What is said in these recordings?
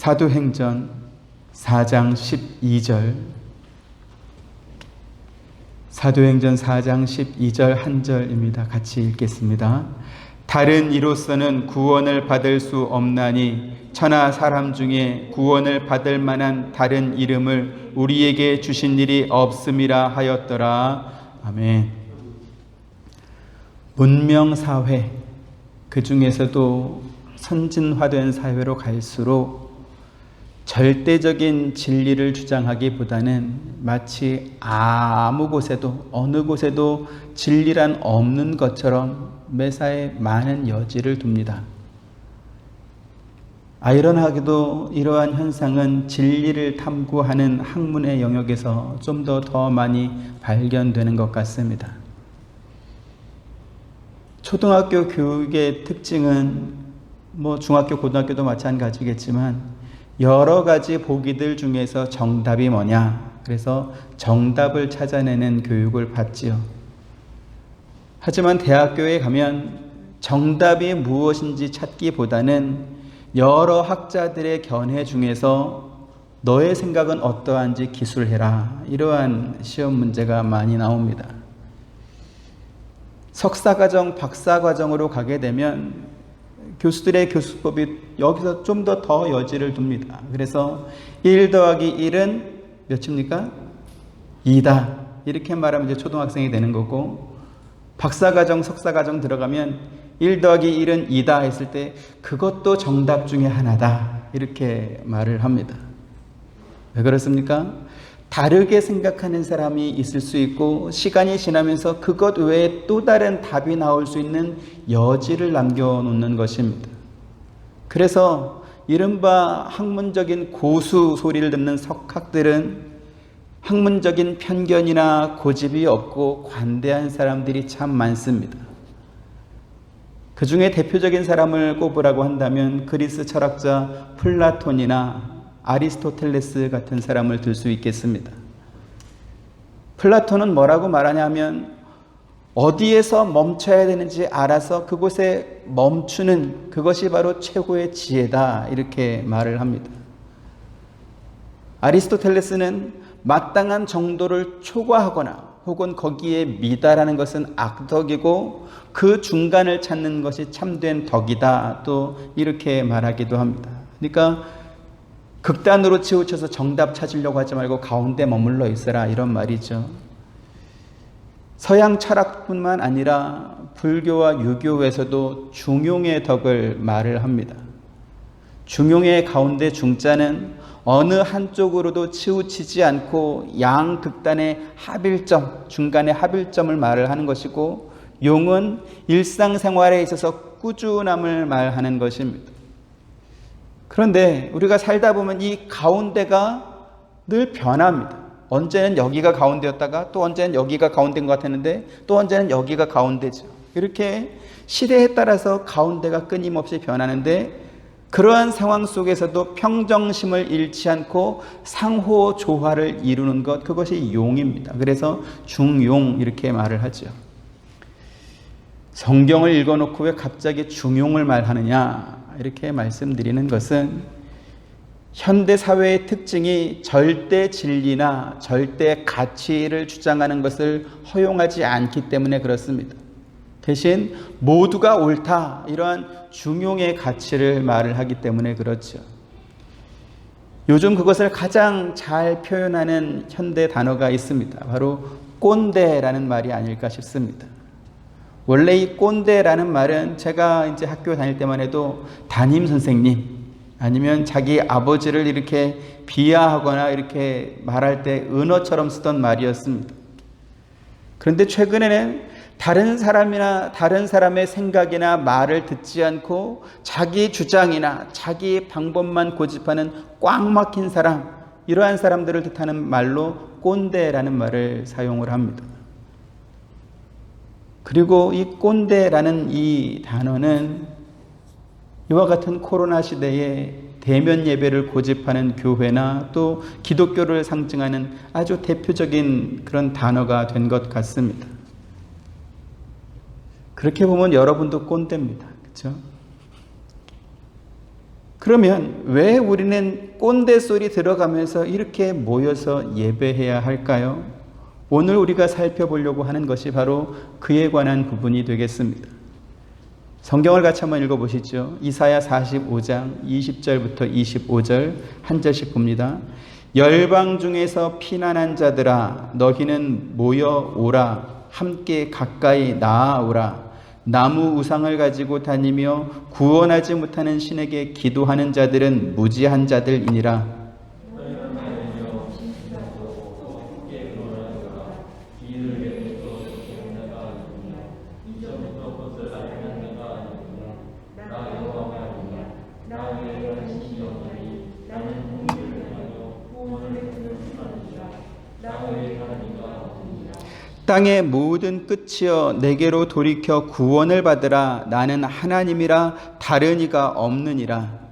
사도행전 4장 12절, 사도행전 4장 12절 한 절입니다. 같이 읽겠습니다. 다른 이로서는 구원을 받을 수 없나니 천하 사람 중에 구원을 받을 만한 다른 이름을 우리에게 주신 일이 없음이라 하였더라. 아멘. 문명사회, 그 중에서도 선진화된 사회로 갈수록 절대적인 진리를 주장하기보다는 마치 아무 곳에도 어느 곳에도 진리란 없는 것처럼 매사에 많은 여지를 둡니다. 아이러니하게도 이러한 현상은 진리를 탐구하는 학문의 영역에서 좀 더 많이 발견되는 것 같습니다. 초등학교 교육의 특징은 중학교, 고등학교도 마찬가지겠지만 여러 가지 보기들 중에서 정답이 뭐냐, 그래서 정답을 찾아내는 교육을 받지요. 하지만 대학교에 가면 정답이 무엇인지 찾기보다는 여러 학자들의 견해 중에서 너의 생각은 어떠한지 기술해라, 이러한 시험 문제가 많이 나옵니다. 석사과정, 박사과정으로 가게 되면 교수들의 교수법이 여기서 좀 더 여지를 둡니다. 그래서 1 더하기 1은 몇입니까? 2다. 이렇게 말하면 이제 초등학생이 되는 거고, 박사과정, 석사과정 들어가면 1 더하기 1은 2다 했을 때 그것도 정답 중에 하나다, 이렇게 말을 합니다. 왜 그렇습니까? 다르게 생각하는 사람이 있을 수 있고, 시간이 지나면서 그것 외에 또 다른 답이 나올 수 있는 여지를 남겨놓는 것입니다. 그래서 이른바 학문적인 고수 소리를 듣는 석학들은 학문적인 편견이나 고집이 없고 관대한 사람들이 참 많습니다. 그 중에 대표적인 사람을 꼽으라고 한다면 그리스 철학자 플라톤이나 아리스토텔레스 같은 사람을 들 수 있겠습니다. 플라톤은 뭐라고 말하냐면 어디에서 멈춰야 되는지 알아서 그곳에 멈추는 그것이 바로 최고의 지혜다, 이렇게 말을 합니다. 아리스토텔레스는 마땅한 정도를 초과하거나 혹은 거기에 미달하는 것은 악덕이고 그 중간을 찾는 것이 참된 덕이다, 또 이렇게 말하기도 합니다. 그러니까 극단으로 치우쳐서 정답 찾으려고 하지 말고 가운데 머물러 있어라, 이런 말이죠. 서양 철학뿐만 아니라 불교와 유교에서도 중용의 덕을 말을 합니다. 중용의 가운데 중자는 어느 한쪽으로도 치우치지 않고 양극단의 합일점, 중간의 합일점을 말을 하는 것이고, 용은 일상생활에 있어서 꾸준함을 말하는 것입니다. 그런데 우리가 살다 보면 이 가운데가 늘 변합니다. 언제는 여기가 가운데였다가 또 언제는 여기가 가운데인 것 같았는데 또 언제는 여기가 가운데죠. 이렇게 시대에 따라서 가운데가 끊임없이 변하는데, 그러한 상황 속에서도 평정심을 잃지 않고 상호 조화를 이루는 것, 그것이 용입니다. 그래서 중용, 이렇게 말을 하죠. 성경을 읽어놓고 왜 갑자기 중용을 말하느냐, 이렇게 말씀드리는 것은 현대 사회의 특징이 절대 진리나 절대 가치를 주장하는 것을 허용하지 않기 때문에 그렇습니다. 대신 모두가 옳다, 이러한 중용의 가치를 말을 하기 때문에 그렇죠. 요즘 그것을 가장 잘 표현하는 현대 단어가 있습니다. 바로 꼰대라는 말이 아닐까 싶습니다. 원래 이 꼰대라는 말은 제가 이제 학교 다닐 때만 해도 담임 선생님 아니면 자기 아버지를 이렇게 비하하거나 이렇게 말할 때 은어처럼 쓰던 말이었습니다. 그런데 최근에는 다른 사람이나 다른 사람의 생각이나 말을 듣지 않고 자기 주장이나 자기 방법만 고집하는 꽉 막힌 사람, 이러한 사람들을 뜻하는 말로 꼰대라는 말을 사용을 합니다. 그리고 이 꼰대라는 이 단어는 이와 같은 코로나 시대에 대면 예배를 고집하는 교회나 또 기독교를 상징하는 아주 대표적인 그런 단어가 된 것 같습니다. 그렇게 보면 여러분도 꼰대입니다. 그렇죠? 그러면 왜 우리는 꼰대 소리 들어가면서 이렇게 모여서 예배해야 할까요? 오늘 우리가 살펴보려고 하는 것이 바로 그에 관한 부분이 되겠습니다. 성경을 같이 한번 읽어보시죠. 이사야 45장 20절부터 25절 한 절씩 봅니다. 열방 중에서 피난한 자들아 너희는 모여오라. 함께 가까이 나아오라. 나무 우상을 가지고 다니며 구원하지 못하는 신에게 기도하는 자들은 무지한 자들이니라. 땅의 모든 끝이여 내게로 돌이켜 구원을 받으라. 나는 하나님이라 다른 이가 없느니라.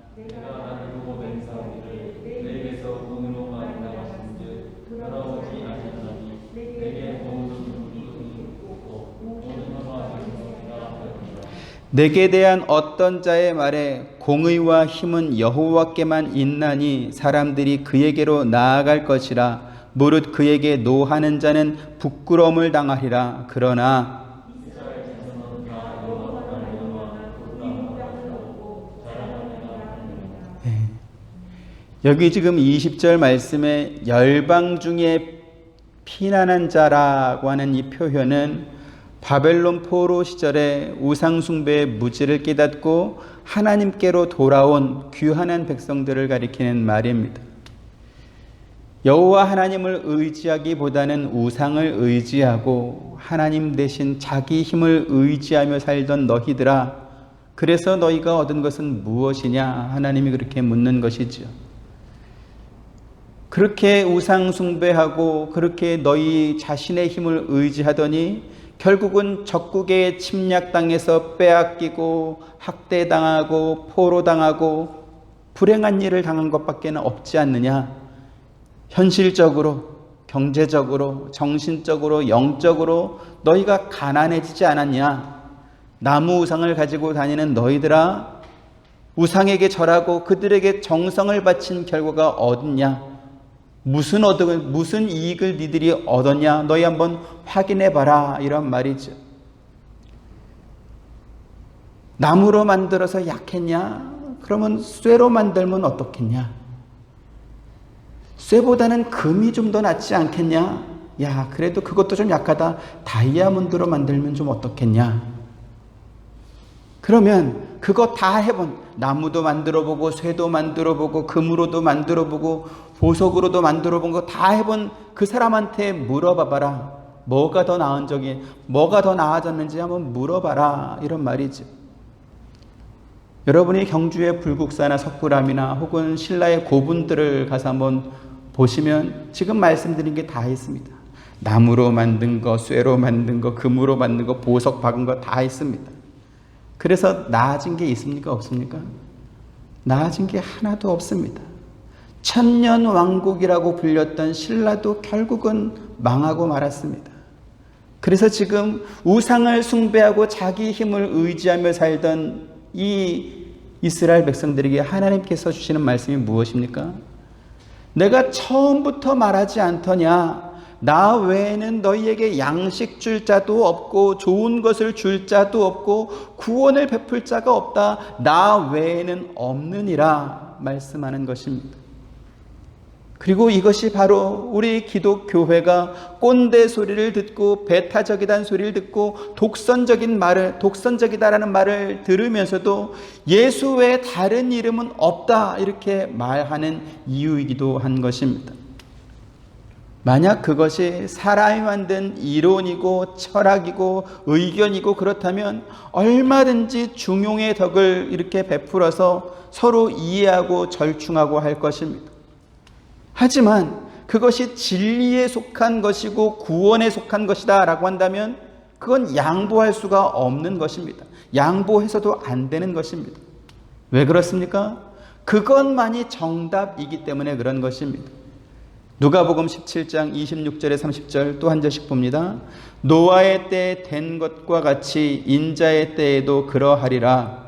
내게 대한 어떤 자의 말에 공의와 힘은 여호와께만 있나니 사람들이 그에게로 나아갈 것이라. 무릇 그에게 노하는 자는 부끄러움을 당하리라. 그러나 여기 지금 20절 말씀에 열방 중에 피난한 자라고 하는 이 표현은 바벨론 포로 시절에 우상숭배의 무지를 깨닫고 하나님께로 돌아온 귀환한 백성들을 가리키는 말입니다. 여호와 하나님을 의지하기보다는 우상을 의지하고 하나님 대신 자기 힘을 의지하며 살던 너희들아, 그래서 너희가 얻은 것은 무엇이냐? 하나님이 그렇게 묻는 것이죠. 그렇게 우상 숭배하고 그렇게 너희 자신의 힘을 의지하더니 결국은 적국에 침략당해서 빼앗기고 학대당하고 포로당하고 불행한 일을 당한 것밖에 없지 않느냐? 현실적으로, 경제적으로, 정신적으로, 영적으로 너희가 가난해지지 않았냐? 나무 우상을 가지고 다니는 너희들아, 우상에게 절하고 그들에게 정성을 바친 결과가 어딨냐? 무슨 이익을 니들이 얻었냐? 너희 한번 확인해봐라. 이런 말이죠. 나무로 만들어서 약했냐? 그러면 쇠로 만들면 어떻겠냐? 쇠보다는 금이 좀 더 낫지 않겠냐? 야, 그래도 그것도 좀 약하다. 다이아몬드로 만들면 좀 어떻겠냐? 그러면 그거 다 해본, 나무도 만들어보고 쇠도 만들어보고 금으로도 만들어보고 보석으로도 만들어본 거 다 해본 그 사람한테 물어봐봐라. 뭐가 더 나아졌는지 한번 물어봐라. 이런 말이죠. 여러분이 경주의 불국사나 석굴암이나 혹은 신라의 고분들을 가서 한번 보시면 지금 말씀드린 게 다 있습니다. 나무로 만든 거, 쇠로 만든 거, 금으로 만든 거, 보석 박은 거 다 있습니다. 그래서 나아진 게 있습니까? 없습니까? 나아진 게 하나도 없습니다. 천년 왕국이라고 불렸던 신라도 결국은 망하고 말았습니다. 그래서 지금 우상을 숭배하고 자기 힘을 의지하며 살던 이 이스라엘 백성들에게 하나님께서 주시는 말씀이 무엇입니까? 내가 처음부터 말하지 않더냐? 나 외에는 너희에게 양식 줄 자도 없고 좋은 것을 줄 자도 없고 구원을 베풀 자가 없다. 나 외에는 없느니라 말씀하는 것입니다. 그리고 이것이 바로 우리 기독교회가 꼰대 소리를 듣고 배타적이다는 소리를 듣고 독선적이다라는 말을 들으면서도 예수 외에 다른 이름은 없다 이렇게 말하는 이유이기도 한 것입니다. 만약 그것이 사람이 만든 이론이고 철학이고 의견이고 그렇다면 얼마든지 중용의 덕을 이렇게 베풀어서 서로 이해하고 절충하고 할 것입니다. 하지만 그것이 진리에 속한 것이고 구원에 속한 것이다 라고 한다면 그건 양보할 수가 없는 것입니다. 양보해서도 안 되는 것입니다. 왜 그렇습니까? 그것만이 정답이기 때문에 그런 것입니다. 누가복음 17장 26절에 30절 또 한 절씩 봅니다. 노아의 때에 된 것과 같이 인자의 때에도 그러하리라.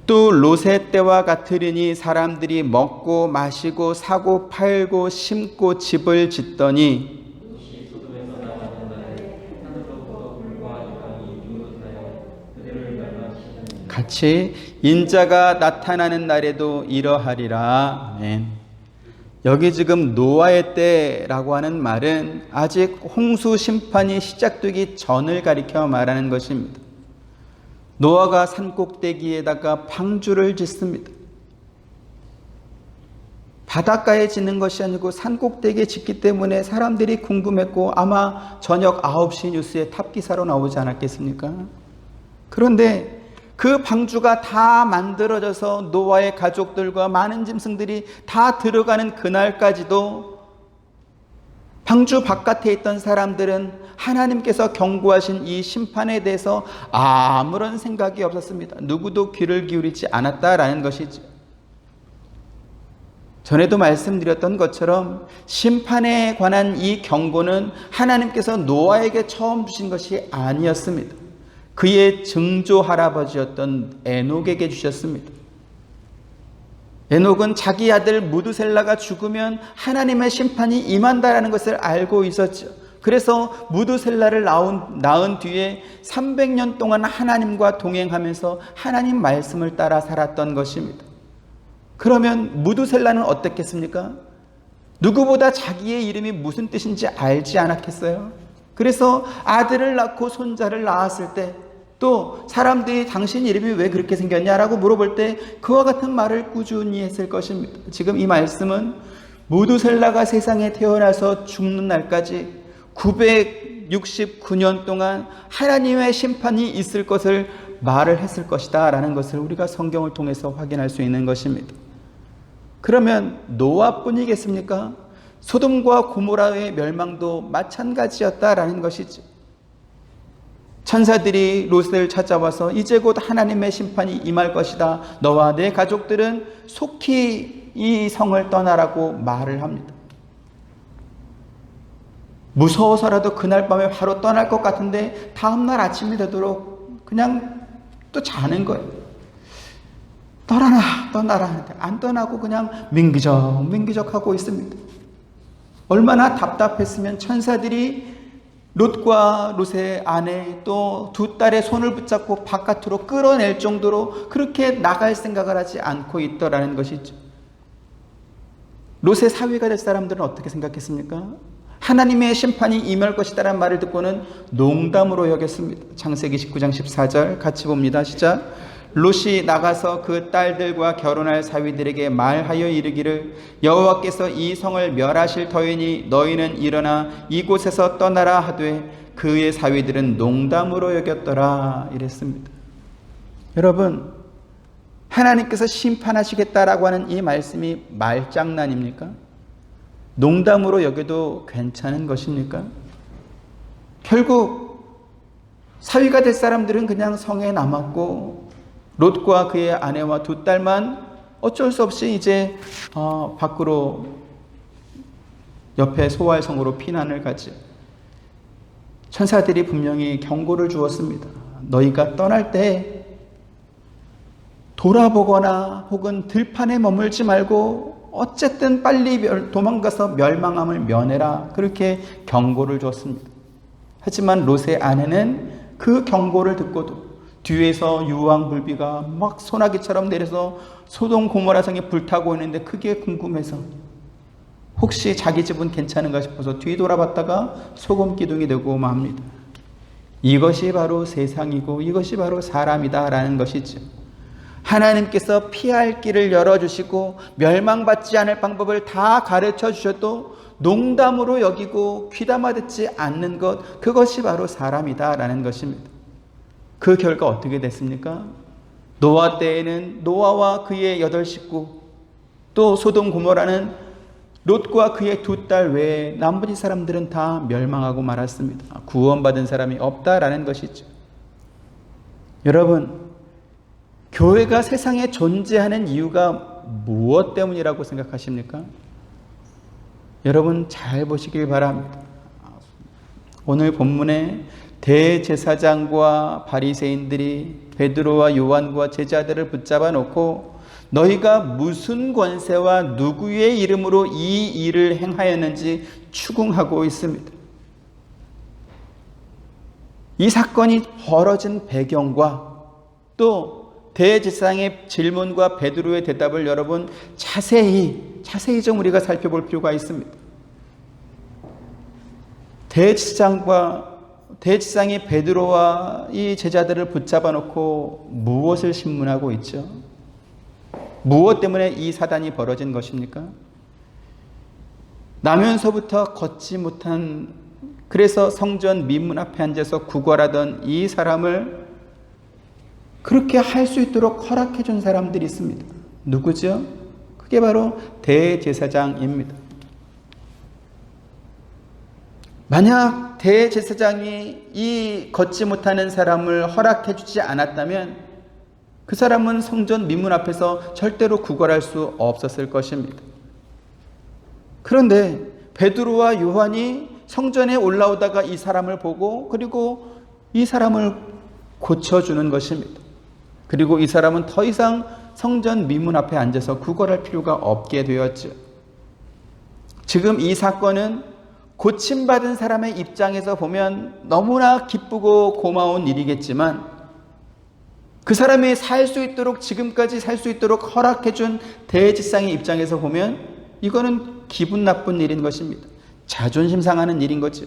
또 롯의 때와 같으리니 사람들이 먹고 마시고 사고 팔고 심고 집을 짓더니 같이 인자가 나타나는 날에도 이러하리라. 아멘. 여기 지금 노아의 때라고 하는 말은 아직 홍수 심판이 시작되기 전을 가리켜 말하는 것입니다. 노아가 산꼭대기에다가 방주를 짓습니다. 바닷가에 짓는 것이 아니고 산꼭대기에 짓기 때문에 사람들이 궁금했고 아마 저녁 9시 뉴스에 탑기사로 나오지 않았겠습니까? 그런데 그 방주가 다 만들어져서 노아의 가족들과 많은 짐승들이 다 들어가는 그날까지도 방주 바깥에 있던 사람들은 하나님께서 경고하신 이 심판에 대해서 아무런 생각이 없었습니다. 누구도 귀를 기울이지 않았다라는 것이죠. 전에도 말씀드렸던 것처럼 심판에 관한 이 경고는 하나님께서 노아에게 처음 주신 것이 아니었습니다. 그의 증조 할아버지였던 에녹에게 주셨습니다. 에녹은 자기 아들 무두셀라가 죽으면 하나님의 심판이 임한다라는 것을 알고 있었죠. 그래서 무두셀라를 낳은 뒤에 300년 동안 하나님과 동행하면서 하나님 말씀을 따라 살았던 것입니다. 그러면 무두셀라는 어떻겠습니까? 누구보다 자기의 이름이 무슨 뜻인지 알지 않았겠어요? 그래서 아들을 낳고 손자를 낳았을 때 또 사람들이 당신 이름이 왜 그렇게 생겼냐라고 물어볼 때 그와 같은 말을 꾸준히 했을 것입니다. 지금 이 말씀은 무두셀라가 세상에 태어나서 죽는 날까지 969년 동안 하나님의 심판이 있을 것을 말을 했을 것이다 라는 것을 우리가 성경을 통해서 확인할 수 있는 것입니다. 그러면 노아뿐이겠습니까? 소돔과 고모라의 멸망도 마찬가지였다라는 것이죠. 천사들이 롯을 찾아와서 이제 곧 하나님의 심판이 임할 것이다. 너와 내 가족들은 속히 이 성을 떠나라고 말을 합니다. 무서워서라도 그날 밤에 바로 떠날 것 같은데 다음날 아침이 되도록 그냥 또 자는 거예요. 떠나라 하는데 안 떠나고 그냥 민기적하고 있습니다. 얼마나 답답했으면 천사들이 롯과 롯의 아내 또 두 딸의 손을 붙잡고 바깥으로 끌어낼 정도로 그렇게 나갈 생각을 하지 않고 있더라는 것이죠. 롯의 사위가 될 사람들은 어떻게 생각했습니까? 하나님의 심판이 임할 것이다라는 말을 듣고는 농담으로 여겼습니다. 창세기 19장 14절 같이 봅니다. 시작. 롯이 나가서 그 딸들과 결혼할 사위들에게 말하여 이르기를 여호와께서 이 성을 멸하실 터이니 너희는 일어나 이곳에서 떠나라 하되 그의 사위들은 농담으로 여겼더라 이랬습니다. 여러분, 하나님께서 심판하시겠다라고 하는 이 말씀이 말장난입니까? 농담으로 여겨도 괜찮은 것입니까? 결국 사위가 될 사람들은 그냥 성에 남았고 롯과 그의 아내와 두 딸만 어쩔 수 없이 이제 밖으로 옆에 소활성으로 피난을 가지. 천사들이 분명히 경고를 주었습니다. 너희가 떠날 때 돌아보거나 혹은 들판에 머물지 말고 어쨌든 빨리 도망가서 멸망함을 면해라. 그렇게 경고를 줬습니다. 하지만 롯의 아내는 그 경고를 듣고도 뒤에서 유황불비가 막 소나기처럼 내려서 소돔 고모라 성이 불타고 있는데 그게 궁금해서 혹시 자기 집은 괜찮은가 싶어서 뒤돌아봤다가 소금 기둥이 되고 맙니다. 이것이 바로 세상이고 이것이 바로 사람이다라는 것이죠. 하나님께서 피할 길을 열어주시고 멸망받지 않을 방법을 다 가르쳐 주셔도 농담으로 여기고 귀담아 듣지 않는 것, 그것이 바로 사람이다라는 것입니다. 그 결과 어떻게 됐습니까? 노아 때에는 노아와 그의 8식구, 또 소돔 고모라는 롯과 그의 두 딸 외에 나머지 사람들은 다 멸망하고 말았습니다. 구원받은 사람이 없다라는 것이죠. 여러분, 교회가 세상에 존재하는 이유가 무엇 때문이라고 생각하십니까? 여러분 잘 보시길 바랍니다. 오늘 본문에 대제사장과 바리새인들이 베드로와 요한과 제자들을 붙잡아 놓고 너희가 무슨 권세와 누구의 이름으로 이 일을 행하였는지 추궁하고 있습니다. 이 사건이 벌어진 배경과 또 대제사장의 질문과 베드로의 대답을 여러분 자세히 좀 우리가 살펴볼 필요가 있습니다. 대제사장이 베드로와 이 제자들을 붙잡아 놓고 무엇을 신문하고 있죠? 무엇 때문에 이 사단이 벌어진 것입니까? 나면서부터 걷지 못한, 그래서 성전 미문 앞에 앉아서 구걸하던 이 사람을 그렇게 할 수 있도록 허락해 준 사람들이 있습니다. 누구죠? 그게 바로 대제사장입니다. 만약 대제사장이 이 걷지 못하는 사람을 허락해 주지 않았다면 그 사람은 성전 미문 앞에서 절대로 구걸할 수 없었을 것입니다. 그런데 베드로와 요한이 성전에 올라오다가 이 사람을 보고 그리고 이 사람을 고쳐주는 것입니다. 그리고 이 사람은 더 이상 성전 미문 앞에 앉아서 구걸할 필요가 없게 되었죠. 지금 이 사건은 고침받은 사람의 입장에서 보면 너무나 기쁘고 고마운 일이겠지만 그 사람이 살 수 있도록, 지금까지 살 수 있도록 허락해준 대제사장의 입장에서 보면 이거는 기분 나쁜 일인 것입니다. 자존심 상하는 일인 거죠.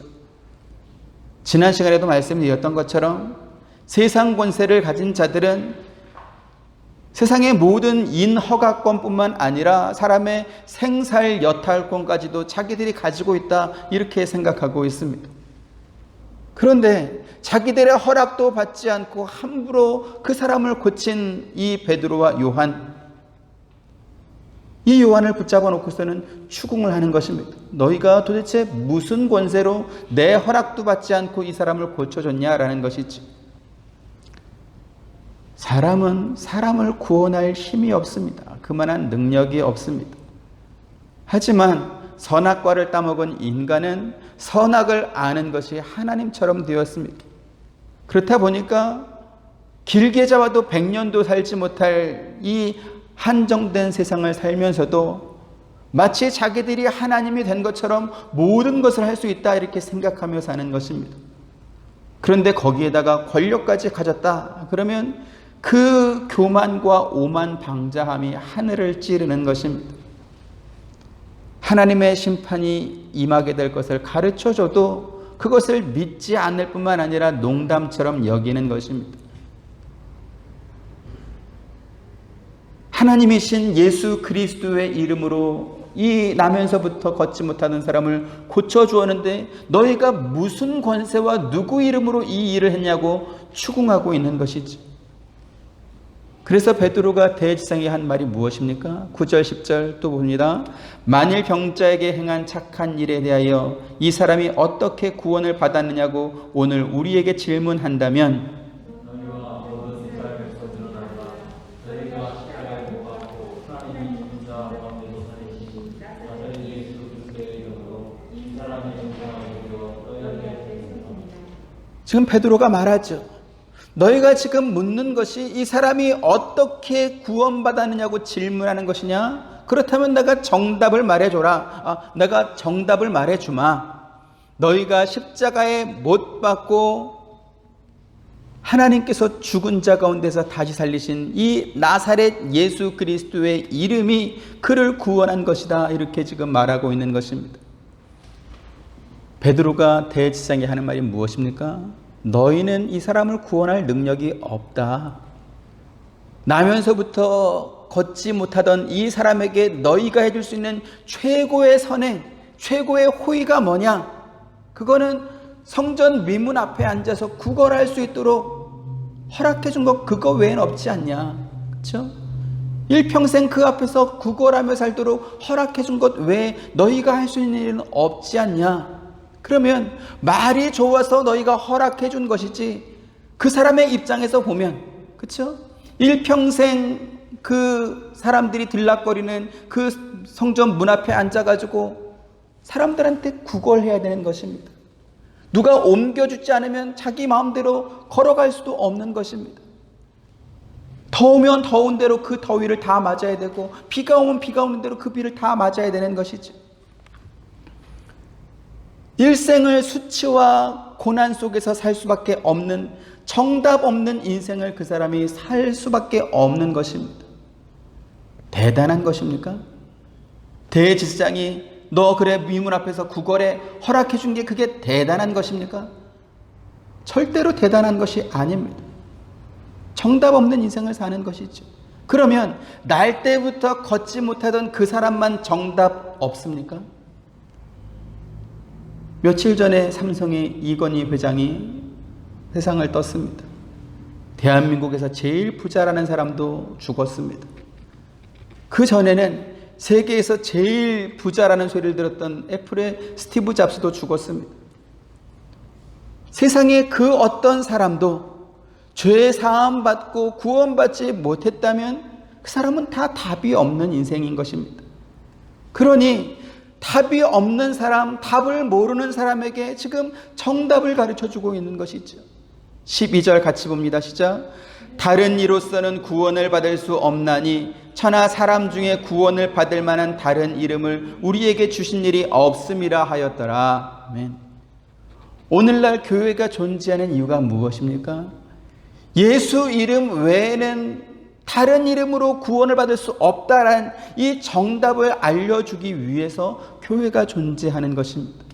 지난 시간에도 말씀드렸던 것처럼 세상 권세를 가진 자들은 세상의 모든 인허가권뿐만 아니라 사람의 생살 여탈권까지도 자기들이 가지고 있다, 이렇게 생각하고 있습니다. 그런데 자기들의 허락도 받지 않고 함부로 그 사람을 고친 이 베드로와 요한, 이 요한을 붙잡아 놓고서는 추궁을 하는 것입니다. 너희가 도대체 무슨 권세로 내 허락도 받지 않고 이 사람을 고쳐줬냐라는 것이지. 사람은 사람을 구원할 힘이 없습니다. 그만한 능력이 없습니다. 하지만 선악과를 따먹은 인간은 선악을 아는 것이 하나님처럼 되었습니다. 그렇다 보니까 길게 잡아도 100년도 살지 못할 이 한정된 세상을 살면서도 마치 자기들이 하나님이 된 것처럼 모든 것을 할 수 있다, 이렇게 생각하며 사는 것입니다. 그런데 거기에다가 권력까지 가졌다 그러면 그 교만과 오만방자함이 하늘을 찌르는 것입니다. 하나님의 심판이 임하게 될 것을 가르쳐줘도 그것을 믿지 않을 뿐만 아니라 농담처럼 여기는 것입니다. 하나님이신 예수 그리스도의 이름으로 이 나면서부터 걷지 못하는 사람을 고쳐주었는데 너희가 무슨 권세와 누구 이름으로 이 일을 했냐고 추궁하고 있는 것이지. 그래서 베드로가 대제사장이 한 말이 무엇입니까? 9절 10절 또 봅니다. 만일 병자에게 행한 착한 일에 대하여 이 사람이 어떻게 구원을 받았느냐고 오늘 우리에게 질문한다면 지금 베드로가 말하죠. 너희가 지금 묻는 것이 이 사람이 어떻게 구원받았느냐고 질문하는 것이냐? 그렇다면 내가 정답을 말해줘라. 내가 정답을 말해주마. 너희가 십자가에 못 박고 하나님께서 죽은 자 가운데서 다시 살리신 이 나사렛 예수 그리스도의 이름이 그를 구원한 것이다, 이렇게 지금 말하고 있는 것입니다. 베드로가 대제사장이 하는 말이 무엇입니까? 너희는 이 사람을 구원할 능력이 없다. 나면서부터 걷지 못하던 이 사람에게 너희가 해줄 수 있는 최고의 선행, 최고의 호의가 뭐냐? 그거는 성전 미문 앞에 앉아서 구걸할 수 있도록 허락해 준 것, 그거 외에는 없지 않냐? 그렇죠? 일평생 그 앞에서 구걸하며 살도록 허락해 준 것 외에 너희가 할 수 있는 일은 없지 않냐? 그러면 말이 좋아서 너희가 허락해 준 것이지, 그 사람의 입장에서 보면, 그렇죠? 일평생 그 사람들이 들락거리는 그 성전 문 앞에 앉아가지고 사람들한테 구걸해야 되는 것입니다. 누가 옮겨주지 않으면 자기 마음대로 걸어갈 수도 없는 것입니다. 더우면 더운 대로 그 더위를 다 맞아야 되고, 비가 오면 비가 오는 대로 그 비를 다 맞아야 되는 것이죠. 일생을 수치와 고난 속에서 살 수밖에 없는, 정답 없는 인생을 그 사람이 살 수밖에 없는 것입니다. 대단한 것입니까? 대제사장이 너 그래 미문 앞에서 구걸에 허락해 준 게 그게 대단한 것입니까? 절대로 대단한 것이 아닙니다. 정답 없는 인생을 사는 것이죠. 그러면 날 때부터 걷지 못하던 그 사람만 정답 없습니까? 며칠 전에 삼성의 이건희 회장이 세상을 떴습니다. 대한민국에서 제일 부자라는 사람도 죽었습니다. 그 전에는 세계에서 제일 부자라는 소리를 들었던 애플의 스티브 잡스도 죽었습니다. 세상에 그 어떤 사람도 죄 사함 받고 구원받지 못했다면 그 사람은 다 답이 없는 인생인 것입니다. 그러니 답이 없는 사람, 답을 모르는 사람에게 지금 정답을 가르쳐주고 있는 것이죠. 12절 같이 봅니다. 시작. 다른 이로서는 구원을 받을 수 없나니 천하 사람 중에 구원을 받을 만한 다른 이름을 우리에게 주신 일이 없음이라 하였더라. 아멘. 오늘날 교회가 존재하는 이유가 무엇입니까? 예수 이름 외에는 다른 이름으로 구원을 받을 수 없다라는 이 정답을 알려주기 위해서 교회가 존재하는 것입니다.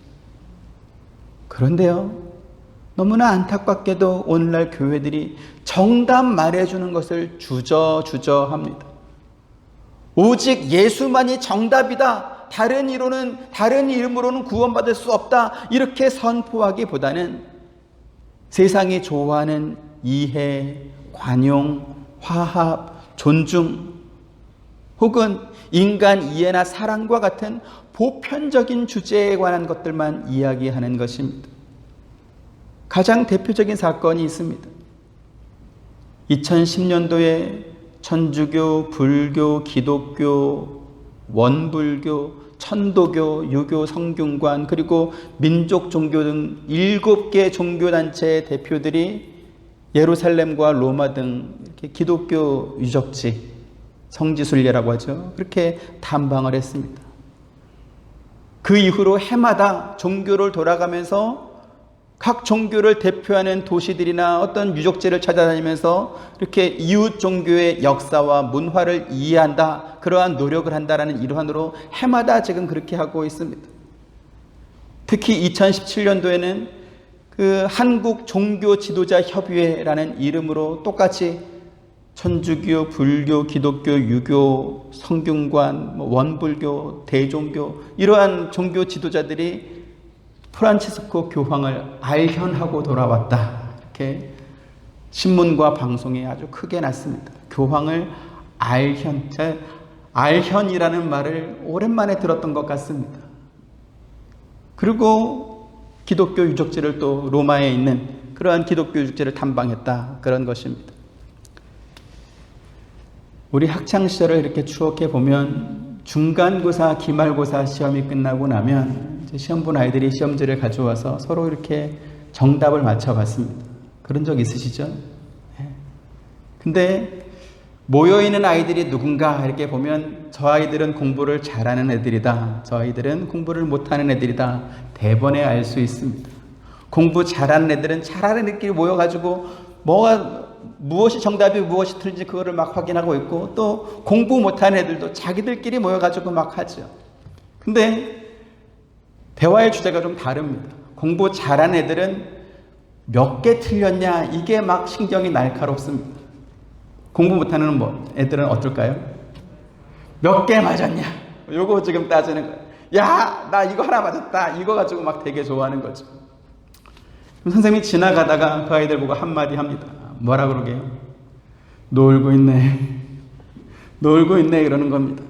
그런데요, 너무나 안타깝게도 오늘날 교회들이 정답 말해주는 것을 주저합니다. 오직 예수만이 정답이다, 다른 이름으로는 구원받을 수 없다, 이렇게 선포하기보다는 세상이 좋아하는 이해, 관용, 화합, 존중, 혹은 인간 이해나 사랑과 같은 보편적인 주제에 관한 것들만 이야기하는 것입니다. 가장 대표적인 사건이 있습니다. 2010년도에 천주교, 불교, 기독교, 원불교, 천도교, 유교, 성균관, 그리고 민족 종교 등 7개 종교단체의 대표들이 예루살렘과 로마 등 이렇게 기독교 유적지, 성지순례라고 하죠. 그렇게 탐방을 했습니다. 그 이후로 해마다 종교를 돌아가면서 각 종교를 대표하는 도시들이나 어떤 유적지를 찾아다니면서 이렇게 이웃 종교의 역사와 문화를 이해한다, 그러한 노력을 한다라는 일환으로 해마다 지금 그렇게 하고 있습니다. 특히 2017년도에는 그 한국 종교 지도자 협의회라는 이름으로 똑같이 천주교, 불교, 기독교, 유교, 성균관, 원불교, 대종교, 이러한 종교 지도자들이 프란치스코 교황을 알현하고 돌아왔다, 이렇게 신문과 방송에 아주 크게 났습니다. 교황을 알현이라는 말을 오랜만에 들었던 것 같습니다. 그리고 기독교 유적지를 또 로마에 있는 그러한 기독교 유적지를 탐방했다, 그런 것입니다. 우리 학창시절을 이렇게 추억해 보면 중간고사, 기말고사 시험이 끝나고 나면 이제 시험 본 아이들이 시험지를 가져와서 서로 이렇게 정답을 맞춰봤습니다. 그런 적 있으시죠? 근데 모여있는 아이들이 누군가 이렇게 보면 저 아이들은 공부를 잘하는 애들이다, 저 아이들은 공부를 못하는 애들이다, 대번에 알 수 있습니다. 공부 잘하는 애들은 잘하는 애들끼리 모여가지고 무엇이 정답이 무엇이 틀린지 그거를 막 확인하고 있고, 또 공부 못하는 애들도 자기들끼리 모여가지고 막 하죠. 근데 대화의 주제가 좀 다릅니다. 공부 잘하는 애들은 몇 개 틀렸냐, 이게 막 신경이 날카롭습니다. 공부 못하는 애들은 어떨까요? 몇 개 맞았냐, 요거 지금 따지는 거예요. 야, 나 이거 하나 맞았다, 이거 가지고 막 되게 좋아하는 거죠. 그럼 선생님이 지나가다가 그 아이들 보고 한마디 합니다. 뭐라 그러게요? 놀고 있네, 놀고 있네, 이러는 겁니다.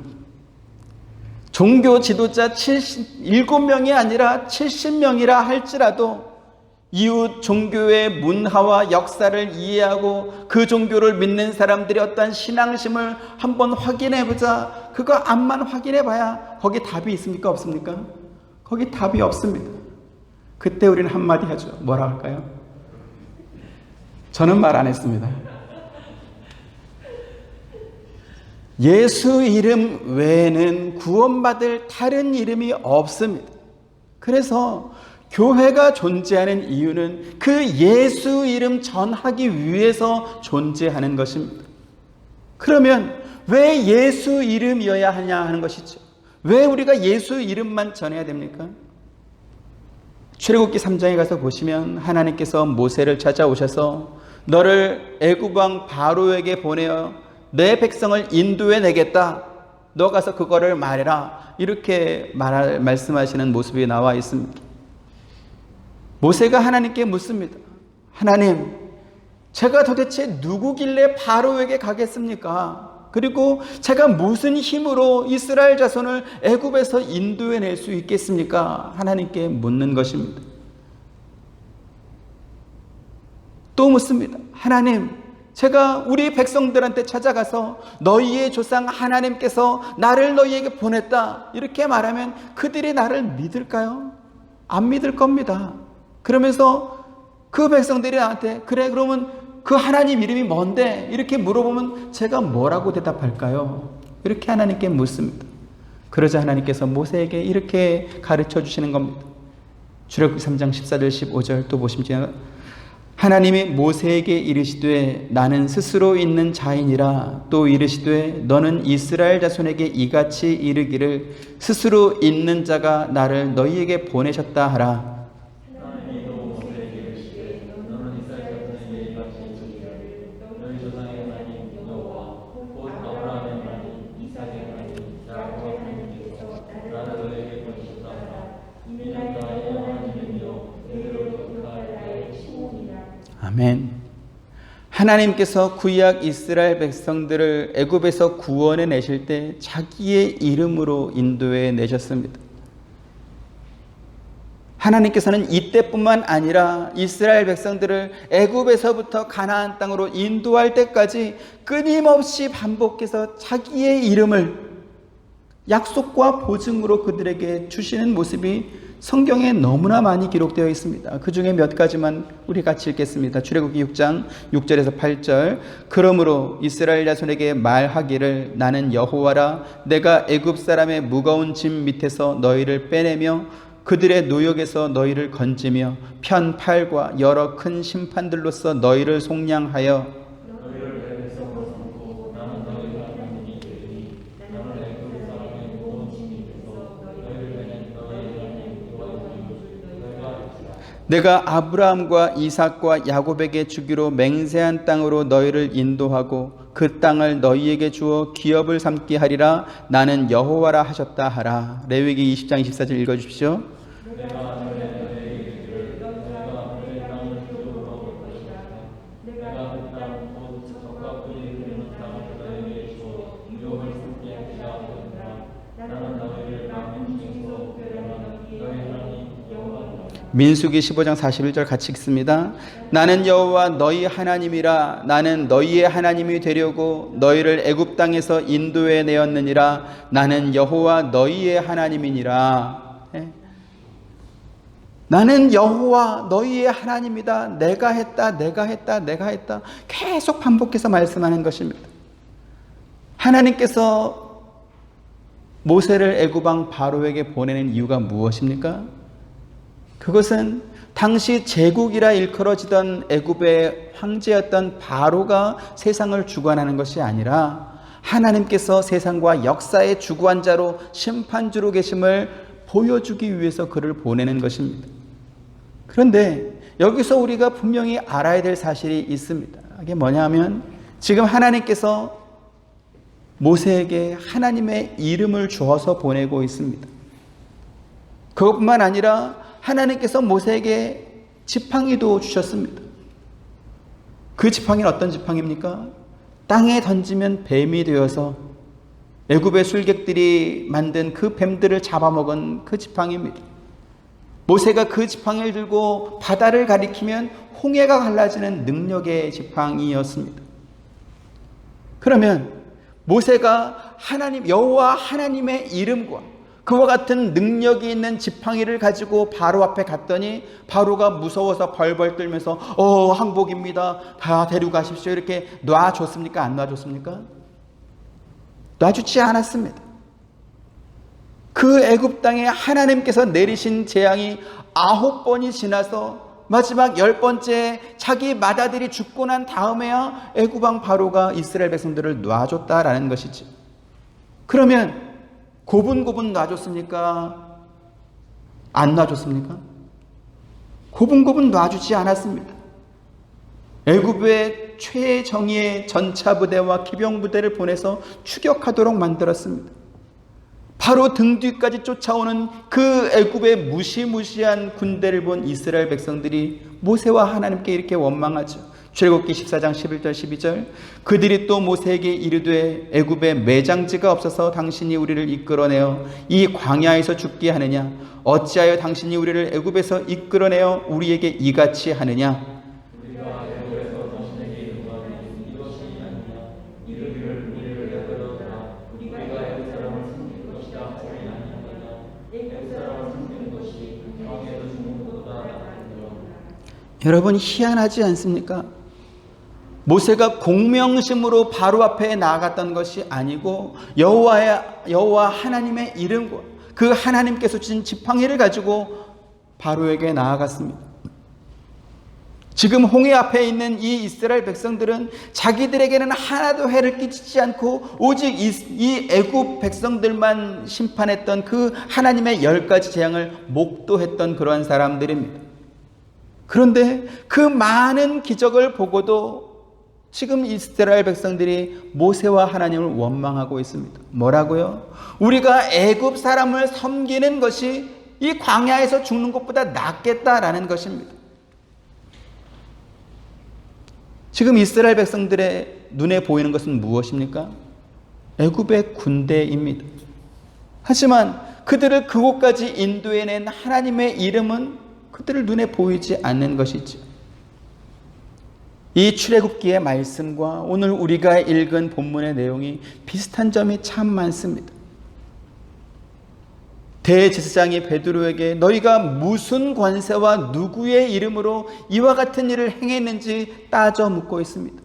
종교 지도자 7명이 아니라 70명이라 할지라도 이웃 종교의 문화와 역사를 이해하고 그 종교를 믿는 사람들의 어떤 신앙심을 한번 확인해보자, 그거 앞만 확인해봐야 거기 답이 있습니까? 없습니까? 거기 답이 없습니다. 그때 우리는 한마디 하죠. 뭐라 할까요? 저는 말 안 했습니다. 예수 이름 외에는 구원받을 다른 이름이 없습니다. 그래서 교회가 존재하는 이유는 그 예수 이름 전하기 위해서 존재하는 것입니다. 그러면 왜 예수 이름이어야 하냐 하는 것이죠. 왜 우리가 예수 이름만 전해야 됩니까? 출애굽기 3장에 가서 보시면 하나님께서 모세를 찾아오셔서 너를 애굽 왕 바로에게 보내어 내 백성을 인도해 내겠다. 너 가서 그거를 말해라. 이렇게 말씀하시는 모습이 나와 있습니다. 모세가 하나님께 묻습니다. 하나님, 제가 도대체 누구길래 바로에게 가겠습니까? 그리고 제가 무슨 힘으로 이스라엘 자손을 애굽에서 인도해 낼 수 있겠습니까? 하나님께 묻는 것입니다. 또 묻습니다. 하나님, 제가 우리 백성들한테 찾아가서 너희의 조상 하나님께서 나를 너희에게 보냈다 이렇게 말하면 그들이 나를 믿을까요? 안 믿을 겁니다. 그러면서 그 백성들이 나한테 그래 그러면 그 하나님 이름이 뭔데? 이렇게 물어보면 제가 뭐라고 대답할까요? 이렇게 하나님께 묻습니다. 그러자 하나님께서 모세에게 이렇게 가르쳐 주시는 겁니다. 출애굽기 3장 14절 15절 또 보시면 하나님이 모세에게 이르시되 나는 스스로 있는 자이니라. 또 이르시되 너는 이스라엘 자손에게 이같이 이르기를 스스로 있는 자가 나를 너희에게 보내셨다 하라. 아멘. 하나님께서 구약 이스라엘 백성들을 애굽에서 구원해 내실 때 자기의 이름으로 인도해 내셨습니다. 하나님께서는 이때뿐만 아니라 이스라엘 백성들을 애굽에서부터 가나안 땅으로 인도할 때까지 끊임없이 반복해서 자기의 이름을 약속과 보증으로 그들에게 주시는 모습이 성경에 너무나 많이 기록되어 있습니다. 그 중에 몇 가지만 우리 같이 읽겠습니다. 출애굽기 6장 6절에서 8절. 그러므로 이스라엘 자손에게 말하기를 나는 여호와라. 내가 애굽 사람의 무거운 짐 밑에서 너희를 빼내며 그들의 노역에서 너희를 건지며 편 팔과 여러 큰 심판들로서 너희를 속량하여 내가 아브라함과 이삭과 야곱에게 주기로 맹세한 땅으로 너희를 인도하고 그 땅을 너희에게 주어 기업을 삼게 하리라. 나는 여호와라 하셨다 하라. 레위기 20장 24절 읽어주십시오. 민수기 15장 41절 같이 읽습니다. 나는 여호와 너희 하나님이라. 나는 너희의 하나님이 되려고 너희를 애굽 땅에서 인도해 내었느니라. 나는 여호와 너희의 하나님이니라. 나는 여호와 너희의 하나님이다. 내가 했다. 내가 했다. 내가 했다. 계속 반복해서 말씀하는 것입니다. 하나님께서 모세를 애굽 왕 바로에게 보내는 이유가 무엇입니까? 그것은 당시 제국이라 일컬어지던 애굽의 황제였던 바로가 세상을 주관하는 것이 아니라 하나님께서 세상과 역사의 주관 자로 심판주로 계심을 보여주기 위해서 그를 보내는 것입니다. 그런데 여기서 우리가 분명히 알아야 될 사실이 있습니다. 이게 뭐냐면 지금 하나님께서 모세에게 하나님의 이름을 주어서 보내고 있습니다. 그것뿐만 아니라 하나님께서 모세에게 지팡이도 주셨습니다. 그 지팡이는 어떤 지팡이입니까? 땅에 던지면 뱀이 되어서 애굽의 술객들이 만든 그 뱀들을 잡아먹은 그 지팡이입니다. 모세가 그 지팡이를 들고 바다를 가리키면 홍해가 갈라지는 능력의 지팡이였습니다. 그러면 모세가 하나님 여호와 하나님의 이름과 그와 같은 능력이 있는 지팡이를 가지고 바로 앞에 갔더니 바로가 무서워서 벌벌 떨면서 항복입니다. 다 데려가십시오. 이렇게 놔줬습니까? 안 놔줬습니까? 놔주지 않았습니다. 그 애굽 땅에 하나님께서 내리신 재앙이 9번이 지나서 마지막 10번째 자기 맏아들이 죽고 난 다음에야 애굽 왕 바로가 이스라엘 백성들을 놔줬다라는 것이지. 그러면 고분고분 놔줬습니까? 안 놔줬습니까? 고분고분 놔주지 않았습니다. 애굽의 최정예의 전차부대와 기병부대를 보내서 추격하도록 만들었습니다. 바로 등 뒤까지 쫓아오는 그 애굽의 무시무시한 군대를 본 이스라엘 백성들이 모세와 하나님께 이렇게 원망하죠. 출애굽기 14장 11절 12절 그들이 또 모세에게 이르되 애굽에 매장지가 없어서 당신이 우리를 이끌어내어 이 광야에서 죽게 하느냐 어찌하여 당신이 우리를 애굽에서 이끌어내어 우리에게 이같이 하느냐 여러분 희한하지 않습니까? 모세가 공명심으로 바로 앞에 나아갔던 것이 아니고 여호와 하나님의 이름과 그 하나님께서 주신 지팡이를 가지고 바로에게 나아갔습니다. 지금 홍해 앞에 있는 이 이스라엘 백성들은 자기들에게는 하나도 해를 끼치지 않고 오직 이 애굽 백성들만 심판했던 그 하나님의 10가지 재앙을 목도했던 그러한 사람들입니다. 그런데 그 많은 기적을 보고도 지금 이스라엘 백성들이 모세와 하나님을 원망하고 있습니다. 뭐라고요? 우리가 애굽 사람을 섬기는 것이 이 광야에서 죽는 것보다 낫겠다라는 것입니다. 지금 이스라엘 백성들의 눈에 보이는 것은 무엇입니까? 애굽의 군대입니다. 하지만 그들을 그곳까지 인도해낸 하나님의 이름은 그들을 눈에 보이지 않는 것이죠. 이 출애굽기의 말씀과 오늘 우리가 읽은 본문의 내용이 비슷한 점이 참 많습니다. 대제사장이 베드로에게 너희가 무슨 권세와 누구의 이름으로 이와 같은 일을 행했는지 따져 묻고 있습니다.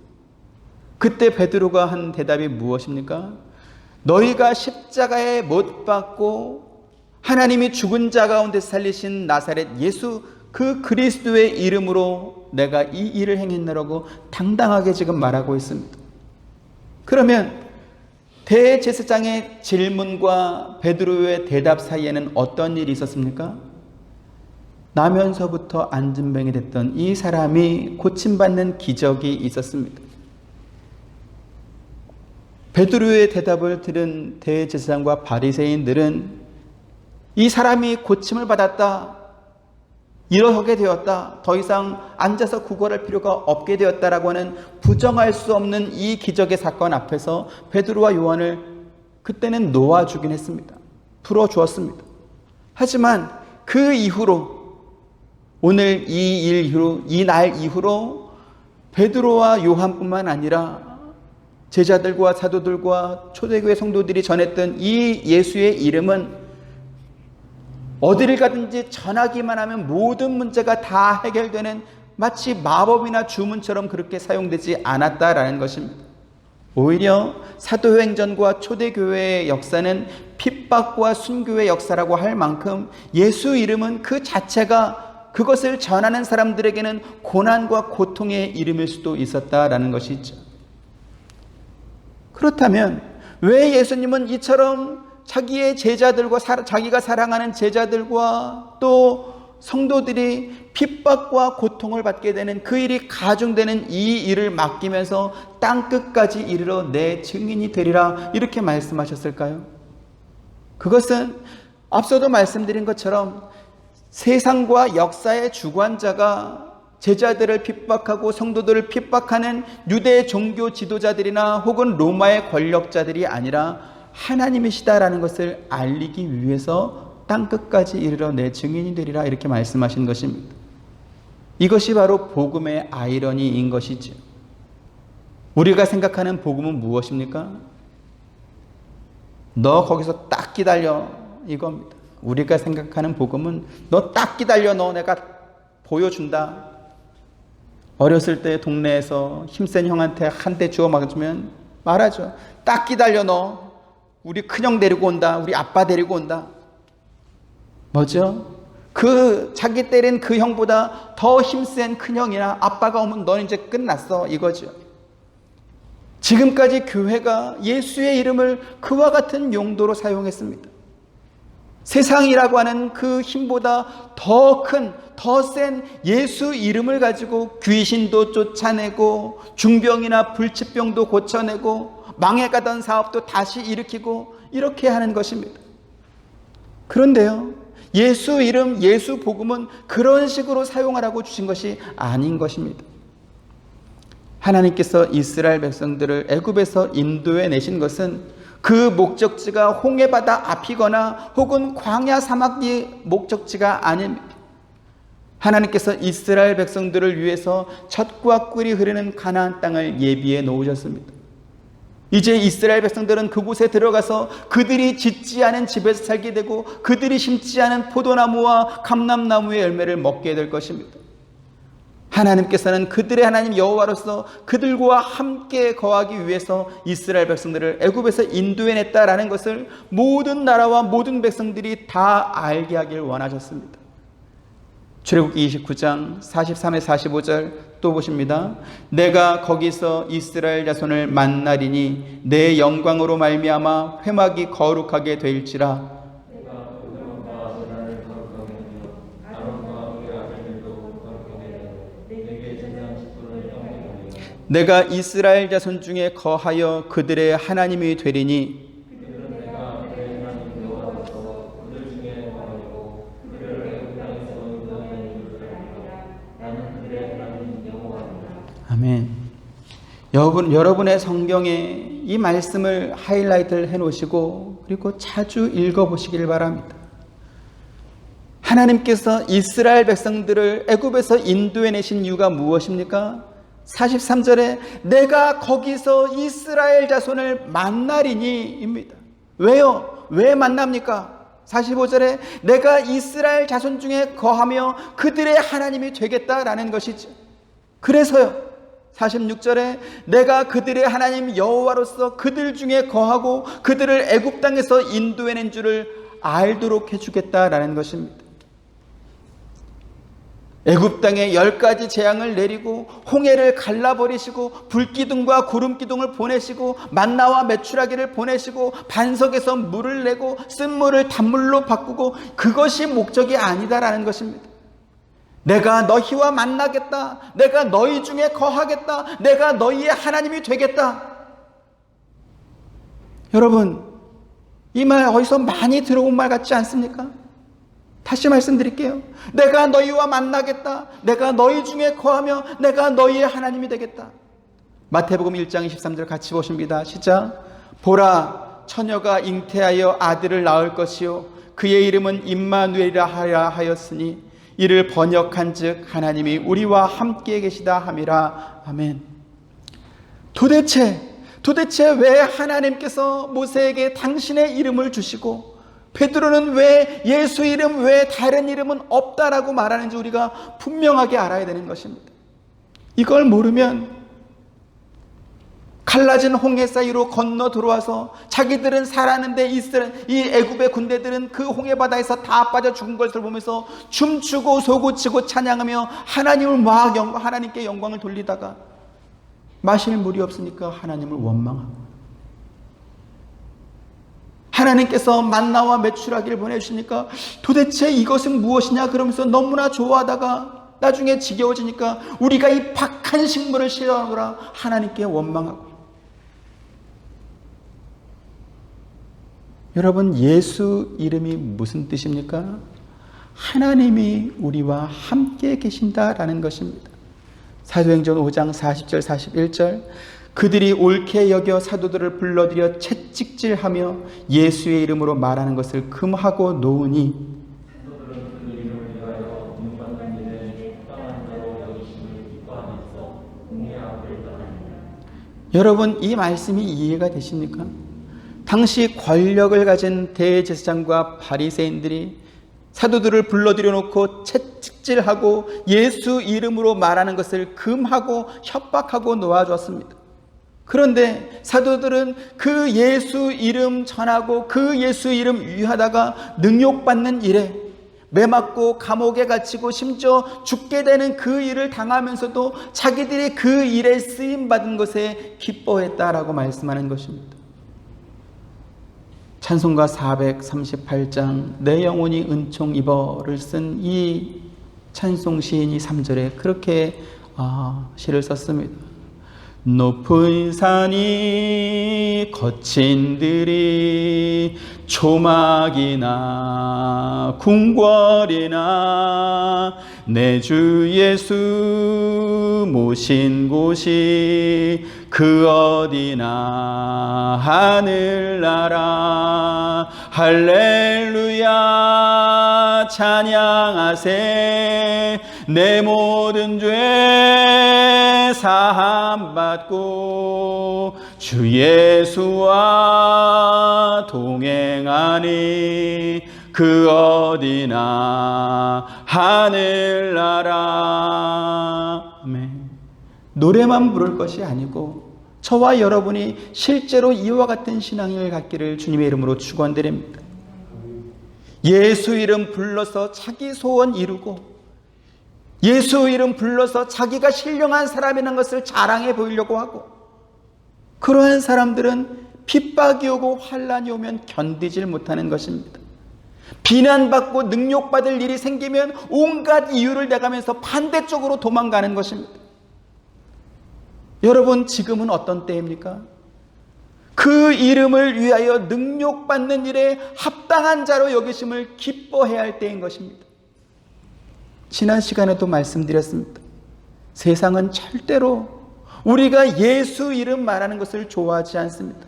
그때 베드로가 한 대답이 무엇입니까? 너희가 십자가에 못 박고 하나님이 죽은 자 가운데 살리신 나사렛 예수 그 그리스도의 이름으로 내가 이 일을 행했느라고 당당하게 지금 말하고 있습니다. 그러면 대제사장의 질문과 베드로의 대답 사이에는 어떤 일이 있었습니까? 나면서부터 안진병이 됐던 이 사람이 고침받는 기적이 있었습니다. 베드로의 대답을 들은 대제사장과 바리새인들은 이 사람이 고침을 받았다, 일어서게 되었다, 더 이상 앉아서 구걸할 필요가 없게 되었다라고 하는 부정할 수 없는 이 기적의 사건 앞에서 베드로와 요한을 그때는 놓아주긴 했습니다. 풀어주었습니다. 하지만 그 이후로 오늘 이 날 이후로 베드로와 요한뿐만 아니라 제자들과 사도들과 초대교회 성도들이 전했던 이 예수의 이름은 어디를 가든지 전하기만 하면 모든 문제가 다 해결되는 마치 마법이나 주문처럼 그렇게 사용되지 않았다라는 것입니다. 오히려 사도행전과 초대교회의 역사는 핍박과 순교의 역사라고 할 만큼 예수 이름은 그 자체가 그것을 전하는 사람들에게는 고난과 고통의 이름일 수도 있었다라는 것이죠. 그렇다면 왜 예수님은 이처럼 자기의 제자들과 자기가 사랑하는 제자들과 또 성도들이 핍박과 고통을 받게 되는 그 일이 가중되는 이 일을 맡기면서 땅끝까지 이르러 내 증인이 되리라 이렇게 말씀하셨을까요? 그것은 앞서도 말씀드린 것처럼 세상과 역사의 주관자가 제자들을 핍박하고 성도들을 핍박하는 유대 종교 지도자들이나 혹은 로마의 권력자들이 아니라 하나님이시다라는 것을 알리기 위해서 땅끝까지 이르러 내 증인이 되리라 이렇게 말씀하신 것입니다. 이것이 바로 복음의 아이러니인 것이죠. 우리가 생각하는 복음은 무엇입니까? 너 거기서 딱 기다려. 이겁니다. 우리가 생각하는 복음은 너 딱 기다려, 너 내가 보여준다. 어렸을 때 동네에서 힘센 형한테 한 대 주워 맞으면 말하죠. 딱 기다려, 너 우리 큰형 데리고 온다. 우리 아빠 데리고 온다. 뭐죠? 그 자기 때린 그 형보다 더 힘센 큰형이나 아빠가 오면 너는 이제 끝났어, 이거죠. 지금까지 교회가 예수의 이름을 그와 같은 용도로 사용했습니다. 세상이라고 하는 그 힘보다 더 큰, 더 센 예수 이름을 가지고 귀신도 쫓아내고 중병이나 불치병도 고쳐내고 망해가던 사업도 다시 일으키고 이렇게 하는 것입니다. 그런데요, 예수 이름, 예수 복음은 그런 식으로 사용하라고 주신 것이 아닌 것입니다. 하나님께서 이스라엘 백성들을 애굽에서 인도해 내신 것은 그 목적지가 홍해바다 앞이거나 혹은 광야 사막이 목적지가 아닙니다. 하나님께서 이스라엘 백성들을 위해서 젖과 꿀이 흐르는 가나안 땅을 예비해 놓으셨습니다. 이제 이스라엘 백성들은 그곳에 들어가서 그들이 짓지 않은 집에서 살게 되고 그들이 심지 않은 포도나무와 감람나무의 열매를 먹게 될 것입니다. 하나님께서는 그들의 하나님 여호와로서 그들과 함께 거하기 위해서 이스라엘 백성들을 애굽에서 인도해냈다라는 것을 모든 나라와 모든 백성들이 다 알게 하길 원하셨습니다. 출애굽기 29장 43에 45절 또 보십니다. 내가 거기서 이스라엘 자손을 만나리니 내 영광으로 말미암아 회막이 거룩하게 될지라. 내가 이스라엘 자손 중에 거하여 그들의 하나님이 되리니 아멘. 여러분의 성경에 이 말씀을 하이라이트를 해놓으시고 그리고 자주 읽어보시길 바랍니다. 하나님께서 이스라엘 백성들을 애굽에서 인도해내신 이유가 무엇입니까? 43절에 내가 거기서 이스라엘 자손을 만나리니 입니다. 왜요? 왜 만납니까? 45절에 내가 이스라엘 자손 중에 거하며 그들의 하나님이 되겠다라는 것이죠. 그래서요, 46절에 내가 그들의 하나님 여호와로서 그들 중에 거하고 그들을 애굽 땅에서 인도해낸 줄을 알도록 해주겠다라는 것입니다. 애굽 땅에 10가지 재앙을 내리고 홍해를 갈라버리시고 불기둥과 구름기둥을 보내시고 만나와 메추라기를 보내시고 반석에서 물을 내고 쓴물을 단물로 바꾸고 그것이 목적이 아니다라는 것입니다. 내가 너희와 만나겠다. 내가 너희 중에 거하겠다. 내가 너희의 하나님이 되겠다. 여러분, 이 말 어디서 많이 들어온 말 같지 않습니까? 다시 말씀드릴게요. 내가 너희와 만나겠다. 내가 너희 중에 거하며 내가 너희의 하나님이 되겠다. 마태복음 1장 23절 같이 보십니다. 시작. 보라, 처녀가 잉태하여 아들을 낳을 것이요 그의 이름은 임마누엘이라 하야 하였으니 이를 번역한즉 하나님이 우리와 함께 계시다 함이라. 아멘. 도대체 왜 하나님께서 모세에게 당신의 이름을 주시고 베드로는 왜 예수 이름 외에 다른 이름은 없다라고 말하는지 우리가 분명하게 알아야 되는 것입니다. 이걸 모르면 갈라진 홍해 사이로 건너 들어와서 자기들은 살았는데 이 애굽의 군대들은 그 홍해 바다에서 다 빠져 죽은 것을 보면서 춤추고 소고치고 찬양하며 하나님을 막 하나님께 영광을 돌리다가 마실 물이 없으니까 하나님을 원망하고 하나님께서 만나와 메추라기를 보내주시니까 도대체 이것은 무엇이냐 그러면서 너무나 좋아하다가 나중에 지겨워지니까 우리가 이 박한 식물을 싫어하노라 하나님께 원망하고. 여러분, 예수 이름이 무슨 뜻입니까? 하나님이 우리와 함께 계신다라는 것입니다. 사도행전 5장 40절 41절 그들이 옳게 여겨 사도들을 불러들여 채찍질하며 예수의 이름으로 말하는 것을 금하고 놓으니 여러분, 이 말씀이 이해가 되십니까? 당시 권력을 가진 대제사장과 바리새인들이 사도들을 불러들여 놓고 채찍질하고 예수 이름으로 말하는 것을 금하고 협박하고 놓아주었습니다. 그런데 사도들은 그 예수 이름 전하고 그 예수 이름 위하다가 능욕받는 일에 매맞고 감옥에 갇히고 심지어 죽게 되는 그 일을 당하면서도 자기들이 그 일에 쓰임받은 것에 기뻐했다라고 말씀하는 것입니다. 찬송가 438장 내 영혼이 은총 입어를 쓴 이 찬송 시인이 3절에 그렇게 시를 썼습니다. 높은 산이 거친 들이 초막이나 궁궐이나 내 주 예수 모신 곳이 그 어디나 하늘나라 할렐루야 찬양하세 내 모든 죄 사함받고 주 예수와 동행하니 그 어디나 하늘나라. 아멘. 노래만 부를 것이 아니고 저와 여러분이 실제로 이와 같은 신앙을 갖기를 주님의 이름으로 축원드립니다. 예수 이름 불러서 자기 소원 이루고 예수 이름 불러서 자기가 신령한 사람이라는 것을 자랑해 보이려고 하고 그러한 사람들은 핍박이 오고 환란이 오면 견디질 못하는 것입니다. 비난받고 능욕받을 일이 생기면 온갖 이유를 대가면서 반대쪽으로 도망가는 것입니다. 여러분 지금은 어떤 때입니까? 그 이름을 위하여 능욕받는 일에 합당한 자로 여기심을 기뻐해야 할 때인 것입니다. 지난 시간에도 말씀드렸습니다. 세상은 절대로 우리가 예수 이름 말하는 것을 좋아하지 않습니다.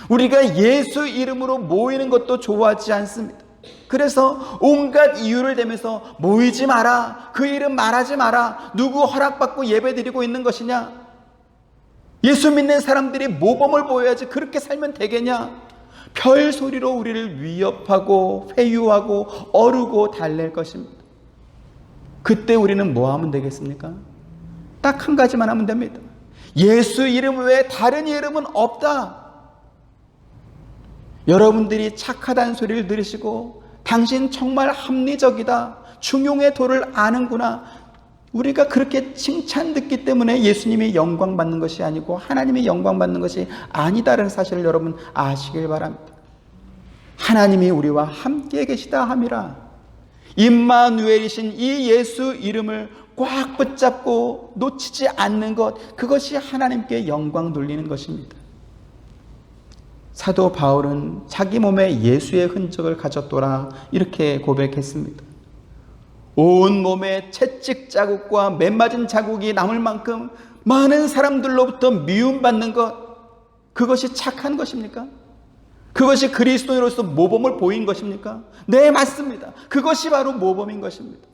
우리가 예수 이름으로 모이는 것도 좋아하지 않습니다. 그래서 온갖 이유를 대면서 모이지 마라, 그 이름 말하지 마라, 누구 허락받고 예배드리고 있는 것이냐, 예수 믿는 사람들이 모범을 보여야지 그렇게 살면 되겠냐, 별 소리로 우리를 위협하고 회유하고 어르고 달랠 것입니다. 그때 우리는 뭐 하면 되겠습니까? 딱 한 가지만 하면 됩니다. 예수 이름 외에 다른 이름은 없다. 여러분들이 착하다는 소리를 들으시고 당신 정말 합리적이다, 중용의 도를 아는구나, 우리가 그렇게 칭찬 듣기 때문에 예수님이 영광 받는 것이 아니고 하나님이 영광 받는 것이 아니다라는 사실을 여러분 아시길 바랍니다. 하나님이 우리와 함께 계시다 함이라. 임마누엘이신 이 예수 이름을 꽉 붙잡고 놓치지 않는 것, 그것이 하나님께 영광 돌리는 것입니다. 사도 바울은 자기 몸에 예수의 흔적을 가졌더라 이렇게 고백했습니다. 온 몸에 채찍 자국과 맨맞은 자국이 남을 만큼 많은 사람들로부터 미움받는 것, 그것이 착한 것입니까? 그것이 그리스도인으로서 모범을 보인 것입니까? 네, 맞습니다. 그것이 바로 모범인 것입니다.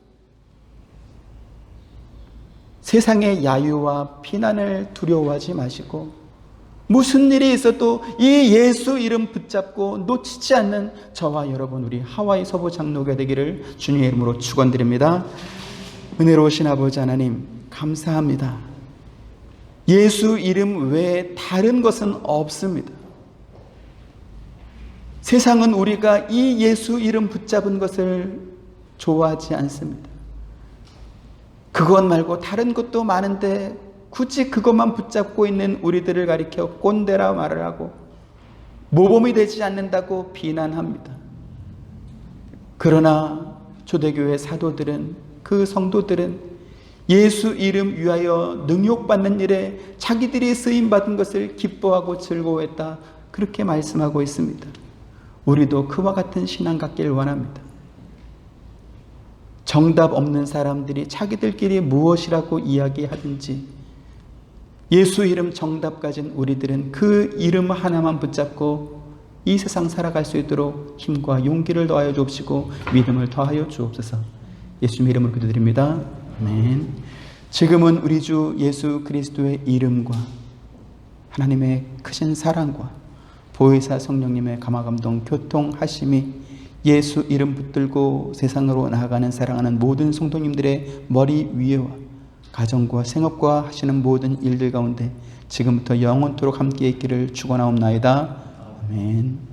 세상의 야유와 비난을 두려워하지 마시고 무슨 일이 있어도 이 예수 이름 붙잡고 놓치지 않는 저와 여러분, 우리 하와이 서부 장로교회 되기를 주님의 이름으로 축원드립니다. 은혜로우신 아버지 하나님 감사합니다. 예수 이름 외에 다른 것은 없습니다. 세상은 우리가 이 예수 이름 붙잡은 것을 좋아하지 않습니다. 그것 말고 다른 것도 많은데 굳이 그것만 붙잡고 있는 우리들을 가리켜 꼰대라 말을 하고 모범이 되지 않는다고 비난합니다. 그러나 초대교회 사도들은, 그 성도들은 예수 이름 위하여 능욕받는 일에 자기들이 쓰임받은 것을 기뻐하고 즐거워했다, 그렇게 말씀하고 있습니다. 우리도 그와 같은 신앙 갖길 원합니다. 정답 없는 사람들이 자기들끼리 무엇이라고 이야기하든지 예수 이름 정답 가진 우리들은 그 이름 하나만 붙잡고 이 세상 살아갈 수 있도록 힘과 용기를 더하여 주옵시고 믿음을 더하여 주옵소서. 예수님 이름으로 기도드립니다. 아멘. 지금은 우리 주 예수 그리스도의 이름과 하나님의 크신 사랑과 보혜사 성령님의 감화감동 교통하심이 예수 이름 붙들고 세상으로 나아가는 사랑하는 모든 성도님들의 머리 위에와 가정과 생업과 하시는 모든 일들 가운데 지금부터 영원토록 함께 있기를 축원하옵나이다. 아멘.